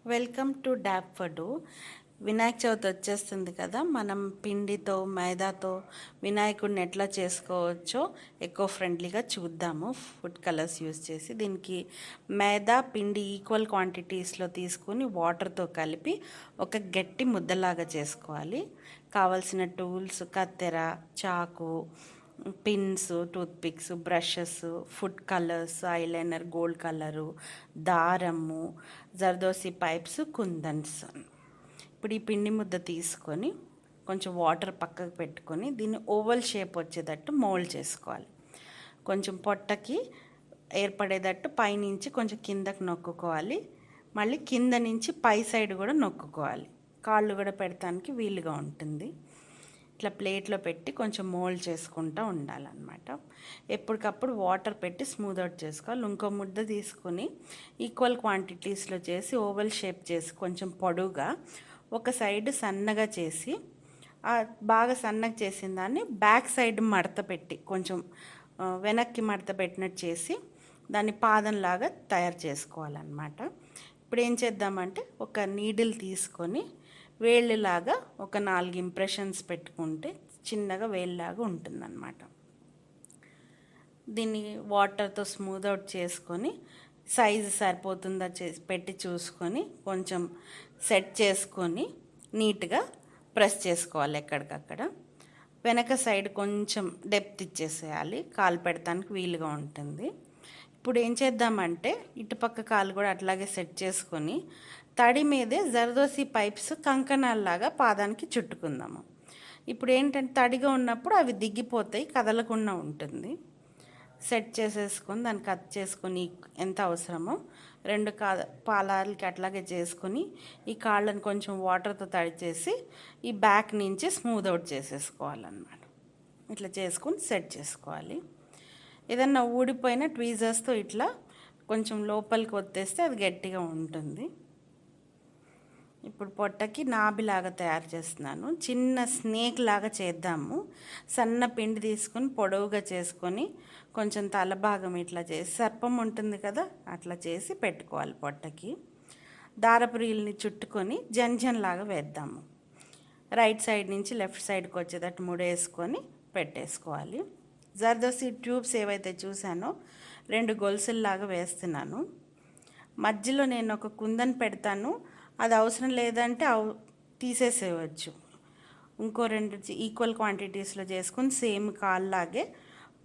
Welcome to dub for do. Vinayaka Chavithi వచ్చేస్తుంది కదా. మనం పిండితో మైదాతో వినాయకుడిని ఎట్లా చేసుకోవచ్చో ఎకో ఫ్రెండ్లీగా చూద్దాము. ఫుడ్ కలర్స్ యూస్ చేసి దీనికి మైదా పిండి ఈక్వల్ క్వాంటిటీస్లో తీసుకుని వాటర్తో కలిపి ఒక గట్టి ముద్దలాగా చేసుకోవాలి. కావలసిన టూల్స్ కత్తెర, చాకు, pins, toothpicks, brushes, food colours, eyeliner, gold colour, దారము, జర్దోసి పైప్స్, కుందన్స్. ఇప్పుడు ఈ పిండి ముద్ద తీసుకొని కొంచెం వాటర్ పక్కకు పెట్టుకొని దీన్ని ఓవల్ షేప్ వచ్చేటట్టు మోల్డ్ చేసుకోవాలి. కొంచెం పొట్టకి ఏర్పడేటట్టు పైనుంచి కొంచెం కిందకి నొక్కుకోవాలి. మళ్ళీ కింద నుంచి పై సైడ్ కూడా నొక్కుకోవాలి. కాళ్ళు కూడా పెడతానికి వీలుగా ఉంటుంది. ఇట్లా ప్లేట్లో పెట్టి కొంచెం మోల్డ్ చేసుకుంటూ ఉండాలన్నమాట. ఎప్పటికప్పుడు వాటర్ పెట్టి స్మూత్ అవుట్ చేసుకోవాలి. ఇంకో ముద్ద తీసుకొని ఈక్వల్ క్వాంటిటీస్లో చేసి ఓవల్ షేప్ చేసి కొంచెం పొడుగా ఒక సైడ్ సన్నగా చేసి బాగా సన్నగా చేసిన దాన్ని బ్యాక్ సైడ్ మడత పెట్టి కొంచెం వెనక్కి మడత పెట్టినట్టు చేసి దాన్ని పాదంలాగా తయారు చేసుకోవాలన్నమాట. ఇప్పుడు ఏం చేద్దామంటే ఒక నీడిల్ తీసుకొని వేళ్ళలాగా ఒక 4 ఇంప్రెషన్స్ పెట్టుకుంటే చిన్నగా వేళ్ళలాగా ఉంటుందన్నమాట. దీన్ని వాటర్తో స్మూత్ అవుట్ చేసుకొని సైజు సరిపోతుందా పెట్టి చూసుకొని కొంచెం సెట్ చేసుకొని నీట్గా ప్రెస్ చేసుకోవాలి. ఎక్కడికక్కడ వెనక సైడ్ కొంచెం డెప్త్ ఇచ్చేసేయాలి. కాలు పెడతానికి వీలుగా ఉంటుంది. ఇప్పుడు ఏం చేద్దామంటే ఇటుపక్క కాలు కూడా అట్లాగే సెట్ చేసుకొని తడి మీదే జర్దోసి పైప్స్ కంకణాల్లాగా పాదానికి చుట్టుకుందాము. ఇప్పుడు ఏంటంటే తడిగా ఉన్నప్పుడు అవి దిగిపోతాయి, కదలకుండా ఉంటుంది. సెట్ చేసేసుకొని దాన్ని కట్ చేసుకొని ఎంత అవసరమో 2 పాలాలకి అట్లాగే చేసుకొని ఈ కాళ్ళని కొంచెం వాటర్తో తడిచేసి ఈ బ్యాక్ నుంచి స్మూత్ అవుట్ చేసేసుకోవాలన్నమాట. ఇట్లా చేసుకొని సెట్ చేసుకోవాలి. ఏదన్నా ఊడిపోయిన ట్వీజర్స్తో ఇట్లా కొంచెం లోపలికి ఒత్తేస్తే అది గట్టిగా ఉంటుంది. ఇప్పుడు పొట్టకి నాభిలాగా తయారు చేస్తున్నాను. చిన్న స్నేక్ లాగా చేద్దాము. సన్న పిండి తీసుకొని పొడవుగా చేసుకొని కొంచెం తల భాగం ఇట్లా చేసి సర్పం ఉంటుంది కదా అట్లా చేసి పెట్టుకోవాలి. పొట్టకి దారపు రీల్ని చుట్టుకొని జంజన్ లాగా వేద్దాము. రైట్ సైడ్ నుంచి లెఫ్ట్ సైడ్కి వచ్చేటట్టు ముడేసుకొని పెట్టేసుకోవాలి. జర్దోసి ట్యూబ్స్ ఏవైతే చూసానో 2 గొలుసుల్లాగా వేస్తున్నాను. మధ్యలో నేను ఒక కుందన్ పెడతాను. అది అవసరం లేదంటే తీసేసేయవచ్చు. ఇంకో 2 ఈక్వల్ క్వాంటిటీస్లో చేసుకుని సేమ్ కాల్లాగే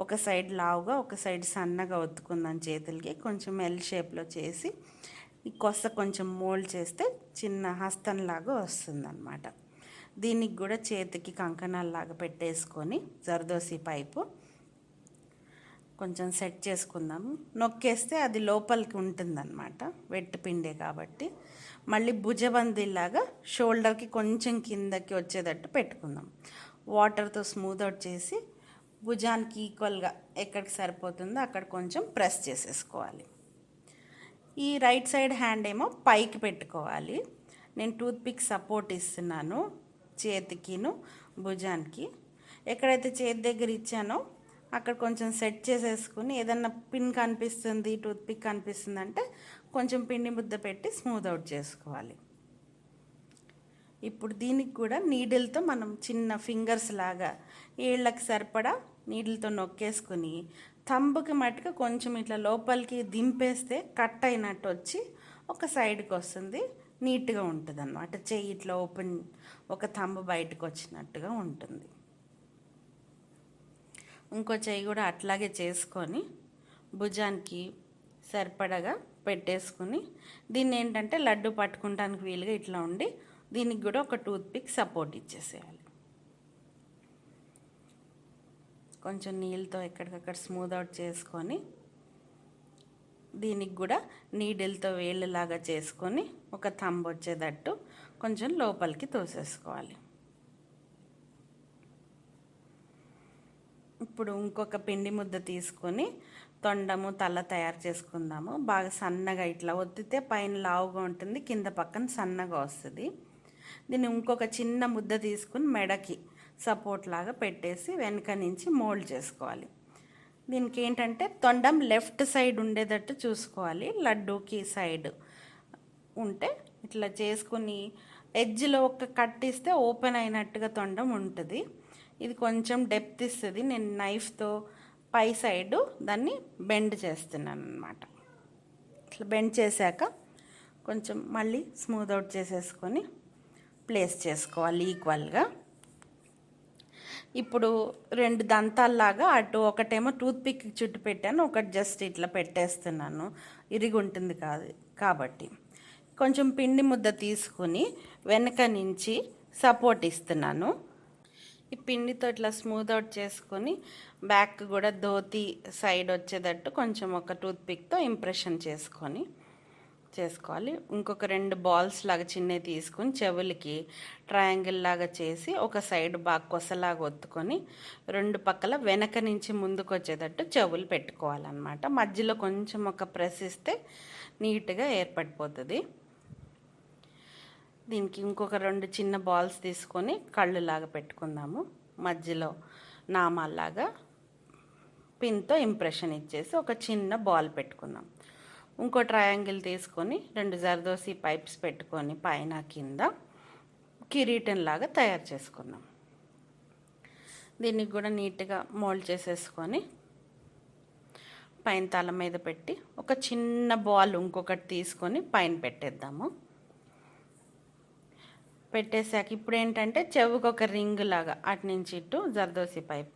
ఒక సైడ్ లావుగా ఒక సైడ్ సన్నగా ఒత్తుకుందాం. చేతులకి కొంచెం ఎల్ షేప్లో చేసి ఈ కొస కొంచెం మోల్డ్ చేస్తే చిన్న హస్తంలాగా వస్తుందన్నమాట. దీనికి కూడా చేతికి కంకణాల్లాగా పెట్టేసుకొని జర్దోసి పైపు కొంచెం సెట్ చేసుకుందాము. నొక్కేస్తే అది లోపలికి ఉంటుందన్నమాట, వెట్టు పిండే కాబట్టి. మళ్ళీ భుజబందీలాగా షోల్డర్కి కొంచెం కిందకి వచ్చేటట్టు పెట్టుకుందాం. వాటర్తో స్మూత్ అవుట్ చేసి భుజానికి ఈక్వల్గా ఎక్కడికి సరిపోతుందో అక్కడ కొంచెం ప్రెస్ చేసేసుకోవాలి. ఈ రైట్ సైడ్ హ్యాండ్ ఏమో పైకి పెట్టుకోవాలి. నేను టూత్పిక్ సపోర్ట్ ఇస్తున్నాను చేతికిను భుజానికి. ఎక్కడైతే చేతి దగ్గర ఇచ్చానో అక్కడ కొంచెం సెట్ చేసేసుకుని ఏదన్నా పిన్ కనిపిస్తుంది, టూత్పిక్ కనిపిస్తుంది అంటే కొంచెం పిండి ముద్ద పెట్టి స్మూత్ అవుట్ చేసుకోవాలి. ఇప్పుడు దీనికి కూడా నీడిల్తో మనం చిన్న ఫింగర్స్ లాగా ఏళ్ళకి సరిపడా నీడిల్తో నొక్కేసుకుని థంబ్కి మట్టుకు కొంచెం ఇట్లా లోపలికి దింపేస్తే కట్ అయినట్టు వచ్చి ఒక సైడ్కి వస్తుంది. నీట్గా ఉంటుంది అన్నమాట. చెయ్యి ఇట్లా ఓపెన్, ఒక థంబ్ బయటకు వచ్చినట్టుగా ఉంటుంది. ఇంకో చెయ్యి కూడా అట్లాగే చేసుకొని భుజానికి సరిపడగా పెట్టేసుకుని దీన్ని ఏంటంటే లడ్డు పట్టుకుంటానికి వీలుగా ఇట్లా ఉండి దీనికి కూడా ఒక టూత్పిక్ సపోర్ట్ ఇచ్చేసేయాలి. కొంచెం నీళ్ళతో ఎక్కడికక్కడ స్మూత్ అవుట్ చేసుకొని దీనికి కూడా నీడిల్తో వేళ్ళలాగా చేసుకొని ఒక థంబ్ వచ్చేటట్టు కొంచెం లోపలికి తోసేసుకోవాలి. ఇప్పుడు ఇంకొక పిండి ముద్ద తీసుకొని తొండము తల తయారు చేసుకుందాము. బాగా సన్నగా ఇట్లా ఒత్తితే పైన లావుగా ఉంటుంది, కింద పక్కన సన్నగా వస్తుంది. దీన్ని ఇంకొక చిన్న ముద్ద తీసుకుని మెడకి సపోర్ట్ లాగా పెట్టేసి వెనక నుంచి మోల్డ్ చేసుకోవాలి. దీనికి ఏంటంటే తొండం లెఫ్ట్ సైడ్ ఉండేటట్టు చూసుకోవాలి. లడ్డూకి సైడ్ ఉంటే ఇట్లా చేసుకుని ఎడ్జ్లో ఒక కట్ ఇస్తే ఓపెన్ అయినట్టుగా తొండం ఉంటుంది. ఇది కొంచెం డెప్త్ ఇస్తుంది. నేను నైఫ్తో పై సైడు దాన్ని బెండ్ చేస్తున్నాను అన్నమాట. ఇట్లా బెండ్ చేశాక కొంచెం మళ్ళీ స్మూత్ అవుట్ చేసేసుకొని ప్లేస్ చేసుకోవాలి ఈక్వల్గా. ఇప్పుడు 2 దంతాల్లాగా అటు ఒకటేమో టూత్పిక్ చుట్టు పెట్టాను, ఒకటి జస్ట్ ఇట్లా పెట్టేస్తున్నాను, ఇరిగి ఉంటుంది కాబట్టి. కొంచెం పిండి ముద్ద తీసుకుని వెనక నుంచి సపోర్ట్ ఇస్తున్నాను. ఈ పిండితో ఇట్లా స్మూత్ అవుట్ చేసుకొని బ్యాక్ కూడా ధోతి సైడ్ వచ్చేటట్టు కొంచెం ఒక టూత్పిక్తో ఇంప్రెషన్ చేసుకోవాలి. ఇంకొక 2 బాల్స్ లాగా చిన్నవి తీసుకొని చెవులకి ట్రయాంగిల్ లాగా చేసి ఒక సైడ్ బాగా కొసలాగా ఒత్తుకొని 2 పక్కల వెనక నుంచి ముందుకు వచ్చేటట్టు చెవులు పెట్టుకోవాలన్నమాట. మధ్యలో కొంచెం ఒక ప్రెస్ ఇస్తే నీట్గా ఏర్పడిపోతుంది. దీనికి ఇంకొక 2 చిన్న బాల్స్ తీసుకొని కళ్ళులాగా పెట్టుకుందాము. మధ్యలో నామాల్లాగా పిన్తో ఇంప్రెషన్ ఇచ్చేసి ఒక చిన్న బాల్ పెట్టుకుందాం. ఇంకో ట్రయాంగిల్ తీసుకొని 2 జర్దోసి పైప్స్ పెట్టుకొని పైన కింద కిరీటంలాగా తయారు చేసుకుందాం. దీనికి కూడా నీట్గా మోల్డ్ చేసేసుకొని పైన తల మీద పెట్టి ఒక చిన్న బాల్ ఇంకొకటి తీసుకొని పైన పెట్టేద్దాము. పెట్టేశాక ఇప్పుడు ఏంటంటే చెవుకు ఒక రింగ్ లాగా అటు నుంచి ఇటు జర్దోసి పైప్.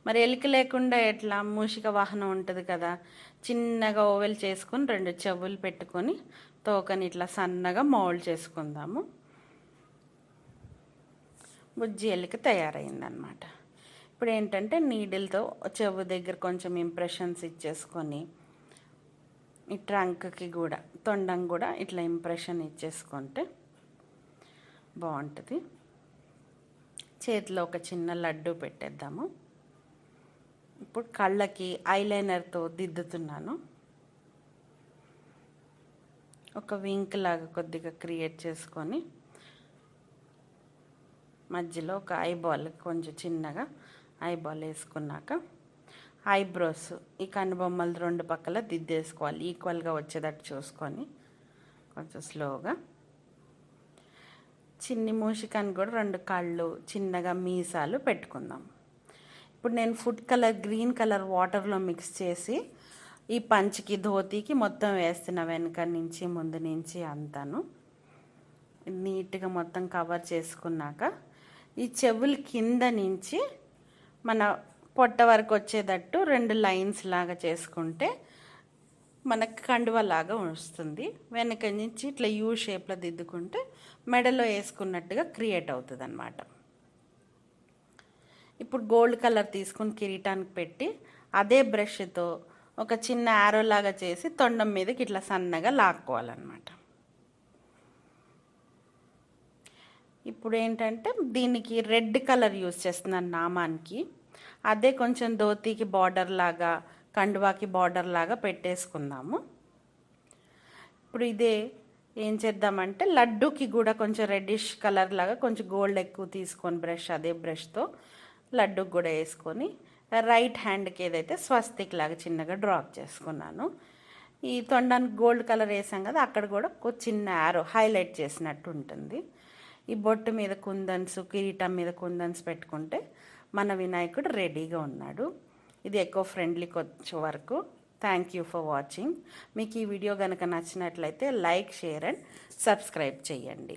మరి ఎలిక లేకుండా ఎట్లా, మూషిక వాహనం ఉంటుంది కదా, చిన్నగా ఓవెల్ చేసుకొని 2 చెవులు పెట్టుకొని తోకని ఇట్లా సన్నగా మౌల్డ్ చేసుకుందాము. బుజ్జి ఎలిక తయారైందనమాట. ఇప్పుడు ఏంటంటే నీడిల్తో చెవు దగ్గర కొంచెం ఇంప్రెషన్స్ ఇచ్చేసుకొని ఈ ట్రంక్కి కూడా తొండం కూడా ఇట్లా ఇంప్రెషన్ ఇచ్చేసుకుంటే బాగుంటుంది. చేతిలో ఒక చిన్న లడ్డు పెట్టేద్దాము. ఇప్పుడు కళ్ళకి ఐలైనర్తో దిద్దుతున్నాను. ఒక వింక్ లాగా కొద్దిగా క్రియేట్ చేసుకొని మధ్యలో ఒక ఐబాల్ కొంచెం చిన్నగా ఐబాల్ వేసుకున్నాక ఐబ్రోస్ ఈ కనుబొమ్మలు 2 పక్కల దిద్దేసుకోవాలి. ఈక్వల్గా వచ్చేటట్టు చూసుకొని కొంచెం స్లోగా. చిన్ని మూషికాన్ని కూడా 2 కళ్ళు చిన్నగా మీసాలు పెట్టుకుందాం. ఇప్పుడు నేను ఫుడ్ కలర్ గ్రీన్ కలర్ వాటర్లో మిక్స్ చేసి ఈ పంచికి ధోతికి మొత్తం వేస్తున్నా, వెనక నుంచి ముందు నుంచి అంతాను. నీట్గా మొత్తం కవర్ చేసుకున్నాక ఈ చెవుల కింద నుంచి మన పొట్ట వరకు వచ్చేటట్టు 2 లైన్స్ లాగా చేసుకుంటే మనకు కండువలాగా వస్తుంది. వెనక నుంచి ఇట్లా యూ షేప్లో దిద్దుకుంటే మెడలో వేసుకున్నట్టుగా క్రియేట్ అవుతుంది అన్నమాట. ఇప్పుడు గోల్డ్ కలర్ తీసుకుని కిరీటానికి పెట్టి అదే బ్రష్తో ఒక చిన్న యారో లాగా చేసి తొండం మీదకి ఇట్లా సన్నగా లాక్కోవాలన్నమాట. ఇప్పుడు ఏంటంటే దీనికి రెడ్ కలర్ యూస్ చేస్తున్నాను నామానికి. అదే కొంచెం ధోతికి బార్డర్ లాగా కండువాకి బార్డర్ లాగా పెట్టేసుకుందాము. ఇప్పుడు ఇదే ఏం చేద్దామంటే లడ్డూకి కూడా కొంచెం రెడ్డిష్ కలర్ లాగా కొంచెం గోల్డ్ ఎక్కువ తీసుకొని బ్రష్ అదే బ్రష్తో లడ్డూకి కూడా వేసుకొని రైట్ హ్యాండ్కి ఏదైతే స్వస్తిక్ లాగా చిన్నగా డ్రాప్ చేసుకున్నాను. ఈ తొండానికి గోల్డ్ కలర్ వేసాం కదా, అక్కడ కూడా ఒక చిన్న యారో హైలైట్ చేసినట్టు ఉంటుంది. ఈ బొట్టు మీద కుందన్స్, కిరీటం మీద కుందన్స్ పెట్టుకుంటే మన వినాయకుడు రెడీగా ఉన్నాడు. ఇది ఎకో ఫ్రెండ్లీకి వచ్చే వరకు. Thank you for watching. మీకు ఈ వీడియో కనుక నచ్చినట్లయితే లైక్, షేర్ అండ్ సబ్స్క్రైబ్ చేయండి.